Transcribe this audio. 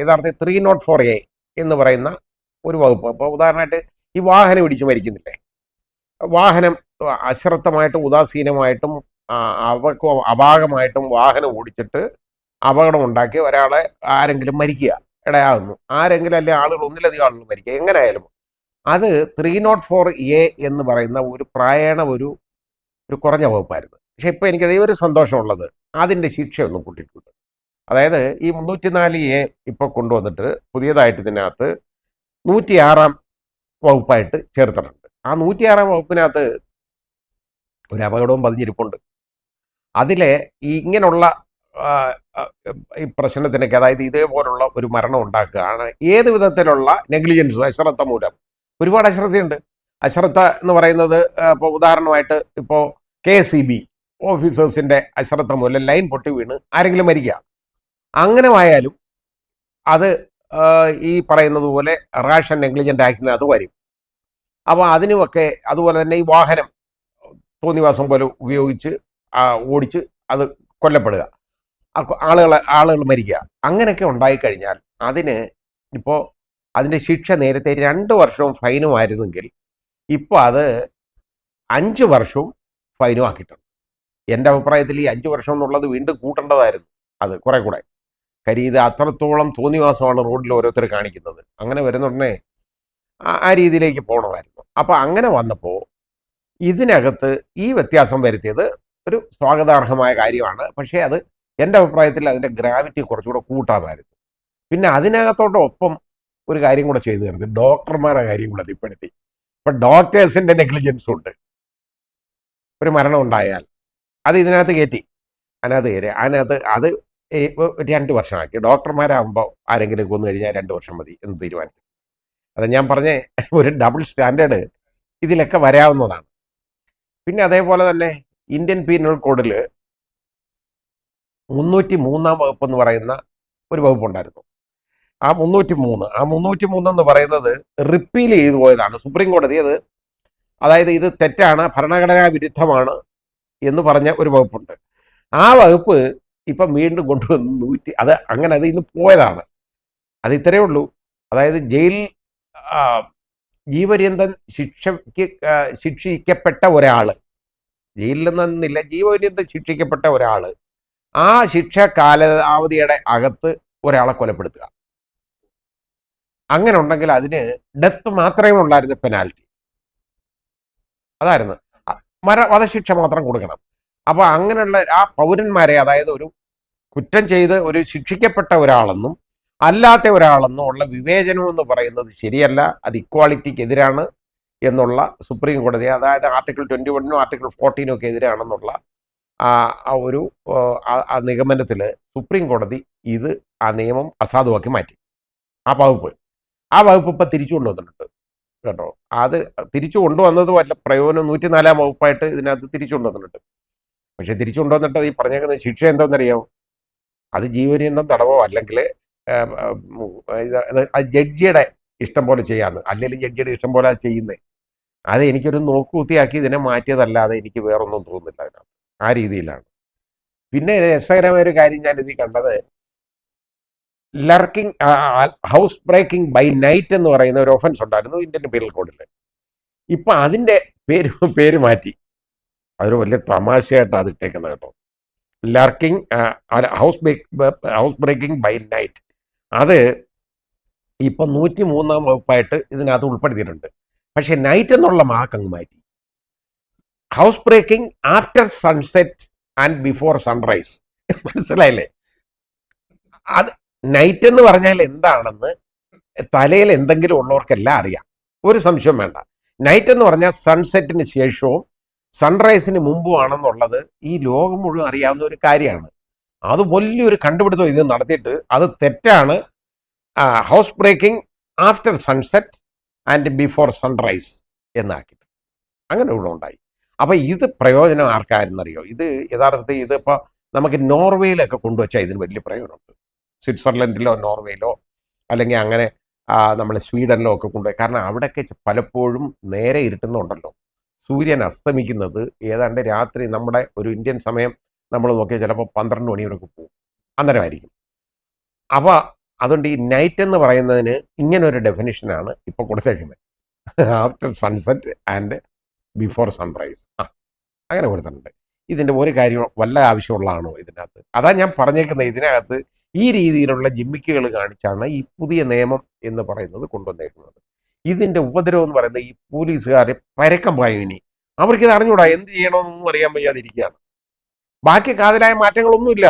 യഥാർത്ഥത്തിൽ 304A എന്ന് പറയുന്ന ഒരു വകുപ്പ്. അപ്പോൾ ഉദാഹരണമായിട്ട് ഈ വാഹനം ഇടിച്ച് മരിക്കുന്നില്ലേ, വാഹനം അശ്രദ്ധമായിട്ടും ഉദാസീനമായിട്ടും അവർക്ക് അപാകമായിട്ടും വാഹനം ഓടിച്ചിട്ട് അപകടം ഉണ്ടാക്കി ഒരാളെ ആരെങ്കിലും മരിക്കുക ഇടയാകുന്നു, ആരെങ്കിലും അല്ലെങ്കിൽ ആളുകൾ ഒന്നിലധികം ആളുകൾ മരിക്കുക, എങ്ങനെയായാലും അത് 304A എന്ന് പറയുന്ന ഒരു പ്രായണ ഒരു കുറഞ്ഞ വകുപ്പായിരുന്നു. പക്ഷെ ഇപ്പോൾ എനിക്കതേ ഒരു സന്തോഷമുള്ളത് അതിൻ്റെ ശിക്ഷയൊന്നും കൂട്ടിയിട്ടുണ്ട്. അതായത് ഈ 304A ഇപ്പോൾ കൊണ്ടുവന്നിട്ട് പുതിയതായിട്ട് ഇതിനകത്ത് 106 വകുപ്പായിട്ട് ചേർത്തിട്ടുണ്ട്. ആ 106 വകുപ്പിനകത്ത് ഒരു അപകടവും പതിഞ്ഞിരിപ്പുണ്ട്. അതിലെ ഈ ഇങ്ങനെയുള്ള ഈ പ്രശ്നത്തിനൊക്കെ, അതായത് ഇതേപോലുള്ള ഒരു മരണം ഉണ്ടാക്കുകയാണ് ഏത് വിധത്തിലുള്ള നെഗ്ലിജൻസ്, അശ്രദ്ധ മൂലം. ഒരുപാട് അശ്രദ്ധയുണ്ട്. അശ്രദ്ധ എന്ന് പറയുന്നത് ഇപ്പോൾ ഉദാഹരണമായിട്ട് ഇപ്പോൾ KSEB ഓഫീസേഴ്സിൻ്റെ അശ്രദ്ധ മൂലം ലൈൻ പൊട്ടി വീണ് ആരെങ്കിലും മരിക്കുക, അങ്ങനെ ആയാലും അത് ഈ പറയുന്നത് പോലെ റാഷൻ നെഗ്ലിജൻ്റ് ആക്ടിനകത്ത് വരും. അപ്പോൾ അതിനുമൊക്കെ അതുപോലെ തന്നെ ഈ വാഹനം തോന്നിവാസം പോലെ ഉപയോഗിച്ച് ഓടിച്ച് അത് കൊല്ലപ്പെടുക, ആളുകൾ മരിക്കുക, അങ്ങനെയൊക്കെ ഉണ്ടായിക്കഴിഞ്ഞാൽ അതിന് ഇപ്പോൾ അതിൻ്റെ ശിക്ഷ നേരത്തെ 2 വർഷവും ഫൈനുമായിരുന്നെങ്കിൽ ഇപ്പോൾ അത് 5 വർഷവും ഫൈനും ആക്കിയിട്ടുണ്ട്. എൻ്റെ അഭിപ്രായത്തിൽ ഈ 5 വർഷം എന്നുള്ളത് വീണ്ടും കൂട്ടേണ്ടതായിരുന്നു അത് കുറെ കൂടെ. കാര്യം ഇത് അത്രത്തോളം തോന്നിവാസമാണ് റോഡിൽ ഓരോരുത്തർ കാണിക്കുന്നത്. അങ്ങനെ വരുന്നുടനെ ആ രീതിയിലേക്ക് പോകണമായിരുന്നു. അപ്പോൾ അങ്ങനെ വന്നപ്പോൾ ഇതിനകത്ത് ഈ വ്യത്യാസം വരുത്തിയത് ഒരു സ്വാഗതാർഹമായ കാര്യമാണ്. പക്ഷേ അത് എൻ്റെ അഭിപ്രായത്തിൽ അതിൻ്റെ ഗ്രാവിറ്റി കുറച്ചുകൂടെ കൂട്ടാമായിരുന്നു. പിന്നെ അതിനകത്തോടൊപ്പം ഒരു കാര്യം കൂടെ ചെയ്തു തരുന്നത് ഡോക്ടർമാരുടെ കാര്യം കൂടെ അതിൽപ്പെടുത്തി. ഇപ്പം ഡോക്ടേഴ്സിൻ്റെ നെഗ്ലിജൻസ് ഉണ്ട്. ഒരു മരണം ഉണ്ടായാൽ അത് ഇതിനകത്ത് കയറ്റി, അതിനകത്ത് അത് 2 വർഷമാക്കി. ഡോക്ടർമാരാകുമ്പോൾ ആരെങ്കിലും കൊന്നു കഴിഞ്ഞാൽ 2 വർഷം മതി എന്ന് തീരുമാനിച്ചു. അത് ഞാൻ പറഞ്ഞ ഒരു ഡബിൾ സ്റ്റാൻഡേർഡ് ഇതിലൊക്കെ വരാവുന്നതാണ്. പിന്നെ അതേപോലെ തന്നെ ഇന്ത്യൻ പീനൽ കോഡിൽ 303 വകുപ്പ് എന്ന് പറയുന്ന ഒരു വകുപ്പുണ്ടായിരുന്നു. ആ 303 എന്ന് പറയുന്നത് റിപ്പീൽ ചെയ്തു പോയതാണ് സുപ്രീം കോടതി. അതായത് ഇത് തെറ്റാണ്, ഭരണഘടനാ വിരുദ്ധമാണ് എന്ന് പറഞ്ഞ ഒരു വകുപ്പുണ്ട്. ആ വകുപ്പ് ഇപ്പം വീണ്ടും കൊണ്ടുവന്ന് അത് ഇന്ന് പോയതാണ്. അത് ഇത്രയേ ഉള്ളൂ. അതായത് ജീവപര്യന്തം ശിക്ഷിക്കപ്പെട്ട ഒരാൾ, ജയിലിൽ നിന്നില്ല, ജീവപര്യന്തം ശിക്ഷിക്കപ്പെട്ട ഒരാൾ ആ ശിക്ഷ കാലാവധിയുടെ അകത്ത് ഒരാളെ കൊലപ്പെടുത്തുക, അങ്ങനെ ഉണ്ടെങ്കിൽ അതിന് ഡെത്ത് മാത്രമേ ഉള്ളായിരുന്നു പെനാൽറ്റി. അതായിരുന്നു, വധശിക്ഷ മാത്രം കൊടുക്കണം. അപ്പോൾ അങ്ങനെയുള്ള ആ പൗരന്മാരെ, അതായത് ഒരു കുറ്റം ചെയ്ത് ഒരു ശിക്ഷിക്കപ്പെട്ട ഒരാളെന്നും അല്ലാത്ത ഒരാളെന്നും ഉള്ള വിവേചനം എന്ന് പറയുന്നത് ശരിയല്ല, അത് ഇക്വാളിറ്റിക്ക് എതിരാണ് എന്നുള്ള സുപ്രീം കോടതി, അതായത് ആർട്ടിക്കിൾ 21 ആർട്ടിക്കിൾ 14 ഒക്കെ എതിരാണെന്നുള്ള ഒരു നിഗമനത്തിൽ സുപ്രീം കോടതി ആ നിയമം അസാധുവാക്കി മാറ്റി. ആ വകുപ്പ് ഇപ്പം തിരിച്ചു കൊണ്ടുവന്നിട്ടുണ്ട് കേട്ടോ. അത് തിരിച്ചു കൊണ്ടുവന്നത് വല്ല പ്രയോജനം 104 വകുപ്പായിട്ട് ഇതിനകത്ത് തിരിച്ചു കൊണ്ടുവന്നിട്ടുണ്ട്. പക്ഷെ തിരിച്ചു കൊണ്ടുവന്നിട്ട് ഈ പറഞ്ഞേക്കുന്ന ശിക്ഷ എന്താണെന്നറിയാമോ? അത് ജീവപര്യന്തം തടവോ അല്ലെങ്കിൽ ജഡ്ജിയുടെ ഇഷ്ടം പോലെ ചെയ്യാമെന്ന്, അല്ലെങ്കിൽ ജഡ്ജിയുടെ ഇഷ്ടം പോലെ ചെയ്യുന്നത്. അത് എനിക്കൊരു നോക്കുകുത്തിയാക്കി ഇതിനെ മാറ്റിയതല്ലാതെ എനിക്ക് വേറൊന്നും തോന്നുന്നില്ല അതിനകത്ത്. ആ രീതിയിലാണ്. പിന്നെ രസകരമായ ഒരു കാര്യം ഞാൻ ഇതിൽ കണ്ടത്, ലർക്കിംഗ് ഹൗസ് ബ്രേക്കിംഗ് ബൈ നൈറ്റ് എന്ന് പറയുന്ന ഒരു ഒഫൻസ് ഉണ്ടായിരുന്നു ഇന്ത്യൻ പീനൽ കോഡിൽ. ഇപ്പം അതിൻ്റെ പേര് മാറ്റി. അതൊരു വലിയ തമാശയായിട്ടാണ് അത് ഇട്ടേക്കുന്നത് കേട്ടോ. ലർക്കിംഗ് ഹൗസ് ബ്രേക്കിംഗ് ബൈ നൈറ്റ്, അത് ഇപ്പം 103 വകുപ്പായിട്ട് ഇതിനകത്ത് ഉൾപ്പെടുത്തിയിട്ടുണ്ട്. പക്ഷെ നൈറ്റ് എന്നുള്ള മാർക്ക് അങ്ങ് മാറ്റി. House breaking after sunset and before sunrise. മനസ്സിലായില്ലേ? അത് നൈറ്റ് എന്ന് പറഞ്ഞാൽ എന്താണെന്ന് തലയിൽ എന്തെങ്കിലും ഉള്ളവർക്കെല്ലാം അറിയാം, ഒരു സംശയം വേണ്ട. നൈറ്റ് എന്ന് പറഞ്ഞാൽ സൺസെറ്റിന് ശേഷവും സൺറൈസിന് മുമ്പുമാണെന്നുള്ളത് ഈ ലോകം മുഴുവൻ അറിയാവുന്ന ഒരു കാര്യമാണ്. അത് വലിയൊരു കണ്ടുപിടുത്തം ഇത് നടത്തിയിട്ട് അത് തെറ്റാണ്, house breaking after sunset and before sunrise എന്നാക്കിയിട്ട് അങ്ങനെ ഇവിടെ ഉണ്ടായി. അപ്പം ഇത് പ്രയോജനം ആർക്കാരെന്നറിയോ? ഇത് യഥാർത്ഥത്തിൽ ഇതിപ്പോൾ നമുക്ക് നോർവേയിലൊക്കെ കൊണ്ടുവച്ചാൽ ഇതിന് വലിയ പ്രയോജനമുണ്ട്. സ്വിറ്റ്സർലൻഡിലോ നോർവേയിലോ അല്ലെങ്കിൽ അങ്ങനെ നമ്മൾ സ്വീഡനിലോ ഒക്കെ കൊണ്ടുപോയി. കാരണം അവിടെയൊക്കെ പലപ്പോഴും നേരെ ഇരുട്ടുന്നുണ്ടല്ലോ, സൂര്യൻ അസ്തമിക്കുന്നത് ഏതാണ്ട് രാത്രി നമ്മുടെ ഒരു ഇന്ത്യൻ സമയം നമ്മൾ നോക്കിയാൽ ചിലപ്പോൾ 12 മണി വരെയൊക്കെ പോകും, അന്നേരമായിരിക്കും. അപ്പോൾ അതുകൊണ്ട് ഈ നൈറ്റ് എന്ന് പറയുന്നതിന് ഇങ്ങനെ ഒരു ഡെഫിനിഷനാണ് ഇപ്പോൾ കൊടുത്തേക്കുന്നത്. After sunset and before sunrise. അങ്ങനെ കൊടുത്തിട്ടുണ്ട്. ഇതിൻ്റെ ഒരു കാര്യം വല്ല ആവശ്യമുള്ളതാണോ ഇതിനകത്ത്? അതാ ഞാൻ പറഞ്ഞേക്കുന്നത്. ഇതിനകത്ത് ഈ രീതിയിലുള്ള ജിമ്മിക്കുകൾ കാണിച്ചാണ് ഈ പുതിയ നിയമം എന്ന് പറയുന്നത് കൊണ്ടുവന്നേക്കുന്നത്. ഇതിൻ്റെ ഉപദ്രവം എന്ന് പറയുന്നത് ഈ പോലീസുകാർ പരക്കം പായും. ഇനി അവർക്കിത് അറിഞ്ഞൂടാ, എന്ത് ചെയ്യണമെന്നൊന്നും അറിയാൻ വയ്യാതിരിക്കുകയാണ്. ബാക്കി കാതലായ മാറ്റങ്ങളൊന്നുമില്ല.